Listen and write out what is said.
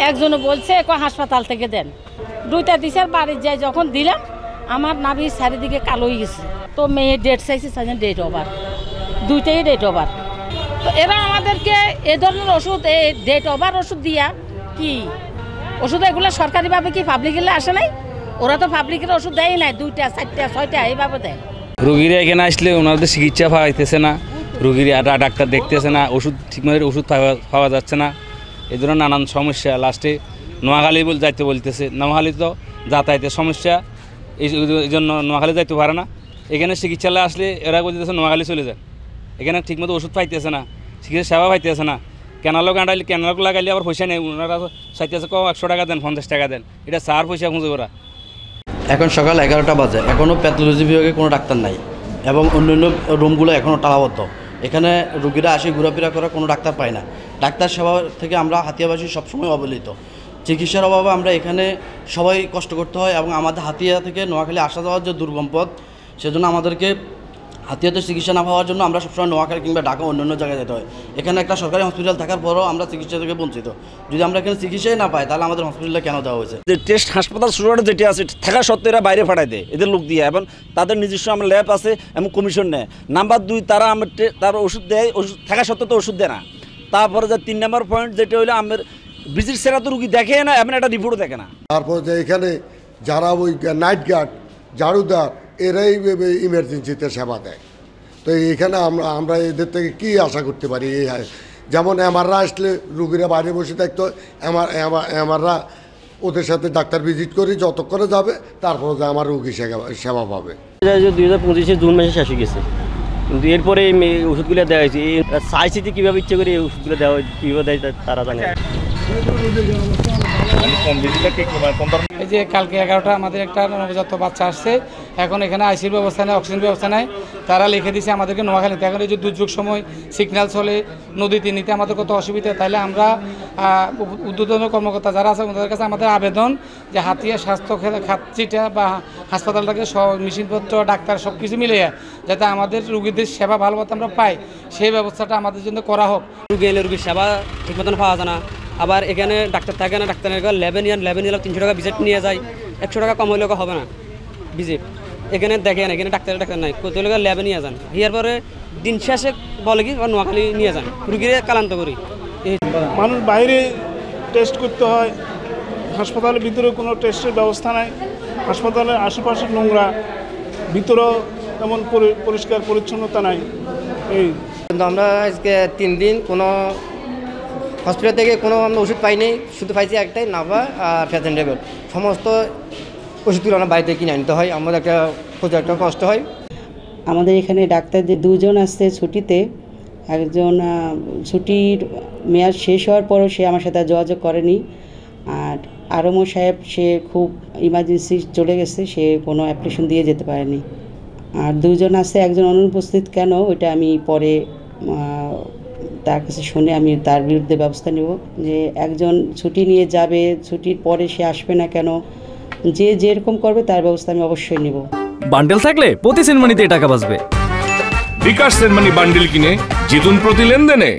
একজনে বলছে হাসপাতাল থেকে দেন, দুইটা দিছে, বাড়ির যাই যখন দিলাম আমার নাভির চারিদিকে কালো হয়ে গেছে। তো মেয়ে ডেট চাইছে, ডেট ওভার, দুইটাই ডেট ওভার। তো এরা আমাদেরকে এ ধরনের ওষুধ, এই ডেট ওভার ওষুধ দিয়া কি ওষুধ, এগুলো সরকারিভাবে কি পাবলিকের আসে নাই? ওরা তো পাবলিকের ওষুধ দেয় নাই, 2টা 4টা 6টা এইভাবে দেয়। রোগীরা এখানে আসলে ওনাদের চিকিৎসা পাইতেছে না, রোগীর ডাক্তার দেখতেছে না, ওষুধ ঠিকমতো ওষুধ পাওয়া যাচ্ছে না, এই ধরনের নানান সমস্যা। লাস্টে নোয়াখালী যাইতে বলতেছে, নোয়াখালী তো যাতায়াতের সমস্যা, এই জন্য নোয়াখালী যাইতে পারে না। এখানে চিকিৎসালয়ে আসলে এরা বলতেছে নোয়াখালী চলে যায়, এখানে ঠিকমতো ওষুধ পাইতেছে না, চিকিৎসা সেবা পাইতেছে না। ক্যানালক আঁটাইলে ক্যানালক লাগাইলে আবার পয়সা নেই, ওনারা চাইতেছে 100 টাকা দেন, 50 টাকা দেন, এটা চার পয়সা খুঁজে ওরা। এখন সকাল 11টা বাজে, এখনও প্যাথোলজি বিভাগে কোনো ডাক্তার নাই এবং অন্যান্য রুমগুলো এখনও তালাবদ্ধ। এখানে রোগীরা আসে ঘোরাফেরা করে, কোনো ডাক্তার পায় না। ডাক্তার সেবা থেকে আমরা হাতিয়াবাসী সবসময় অবহেলিত। চিকিৎসার অভাবে আমরা এখানে সবাই কষ্ট করতে হয় এবং আমাদের হাতিয়া থেকে নোয়াখালী আসা যাওয়ার যে দুর্গম পথ, সেজন্য আমাদেরকে হাতিয়াতে চিকিৎসা না পাওয়ার জন্য আমরা সবসময় নোয়াখালী কিংবা ঢাকা অন্যান্য জায়গায় যেতে হয়। এখানে একটা সরকারি হসপিটাল থাকার পরও আমরা চিকিৎসা থেকে বঞ্চিত। যদি আমরা এখানে চিকিৎসাই না পাই তাহলে আমাদের হসপিটালে কেন দেওয়া হয়েছে? যে টেস্ট হাসপাতাল শুরু যেটি আছে থাকা সত্ত্বেও এরা বাইরে পাঠায় দেয় এদের লোক দিয়ে, এবং তাদের নিজস্ব আমার ল্যাব আছে এবং কমিশন নেয়। নাম্বার 2, তারা আমার তার ওষুধ দেয়, ওষুধ থাকা সত্ত্বেও তো ওষুধ দেয় না। তারপরে যে 3 নম্বর পয়েন্ট যেটা হলো আমার ভিজিট সেরা তো রুগী দেখে না, এমন একটা রিপোর্টও দেখে না। তারপর যে এখানে যারা ওই নাইট গার্ড, ঝাড়ুদার, এরাই ইমার্জেন্সিতে সেবা দেয়। তো এখানে আমরা এদের থেকে কি আশা করতে পারি? যেমন এমআররা আসলে রুগীরা বাইরে বসে থাকতো, এমআররা ওদের সাথে ডাক্তার ভিজিট করি, যতক্ষণে যাবে তারপরে যে আমার রুগী সেবা পাবে। 2025 জুন মাসে শেষ হয়ে গেছে, কিন্তু এরপরে ওষুধগুলো দেওয়া হয়েছে। সাইসিতে কীভাবে ইচ্ছে করে এই ওষুধগুলো দেওয়া হয়, কীভাবে দেয় তারা জানে। এই যে কালকে 11টা আমাদের একটা নবজাত বাচ্চা আসছে, এখন এখানে আইসির ব্যবস্থা নেই, অক্সিজেন ব্যবস্থা নেই। তারা লিখে দিয়েছে আমাদেরকে নোয়াখালীতে। এখন এই যে দুর্যোগ সময় সিগন্যাল চলে, নদীতে নিতে আমাদের কত অসুবিধা। তাইলে আমরা ঊর্ধ্বতন কর্মকর্তা যারা আছে ওদের কাছে আমাদের আবেদন যে হাতিয়া স্বাস্থ্য খাতচিটা বা হাসপাতালটাকে সব মেশিনপত্র, ডাক্তার সব কিছু মিলে যাতে আমাদের রুগীদের সেবা ভালো মতো আমরা পাই, সেই ব্যবস্থাটা আমাদের জন্য করা হোক। রুগী এলে রুগীর সেবা ঠিক মতন পাওয়া যায় না। আবার এখানে ডাক্তার থাকে না, ডাক্তারের ল্যাবে নিয়ে 300 টাকা ভিজিট নিয়ে যায়, 100 টাকা কম হলেও হবে না ভিজিট। এখানে দেখেন এখানে ডাক্তার নাই, কত লোক ল্যাবে নিয়ে যান, ইয়ার পরে দিন শেষে বলে কি নোয়াখালী নিয়ে যান, রুগীর কালান্ত করি। মানুষ বাইরে টেস্ট করতে হয়, হাসপাতালের ভিতরে কোনো টেস্টের ব্যবস্থা নাই, হাসপাতালের আশেপাশে নোংরা, ভিতরেও তেমন পরিষ্কার পরিচ্ছন্নতা নাই। এই কিন্তু আমরা আজকে 3 দিন কোনো হসপিটাল থেকে কোনো আমরা ওষুধ পাইনি, শুধু পাইছি একটাই নাভা আর ফ্যাথেন্ডেবল। সমস্ত ওষুধগুলো আমরা বাড়িতে কিনে আনতে হয়, আমাদের প্রচুর একটা কষ্ট হয়। আমাদের এখানে ডাক্তার যে 2 জন আসছে ছুটিতে, একজন ছুটির মেয়াদ শেষ হওয়ার পরও সে আমার সাথে যোগাযোগ করেনি, আর আরমো সাহেব সে খুব ইমার্জেন্সি চলে গেছে, সে কোনো অ্যাপ্লিকেশন দিয়ে যেতে পারেনি। আর 2 জন আছে, একজন অনুপস্থিত কেন ওইটা আমি পরে তার কাছে শুনে আমি তার বিরুদ্ধে ব্যবস্থা নেব। যে একজন ছুটি নিয়ে যাবে, ছুটির পরে সে আসবে না কেন, যে যেরকম করবে তার ব্যবস্থা আমি অবশ্যই নেব। বান্ডেল থাকলে প্রতি সেনমানিতে টাকা বাঁচবে। বিকাশ সেনমানি বান্ডেল কিনে জিতুন প্রতি লেনদেনে।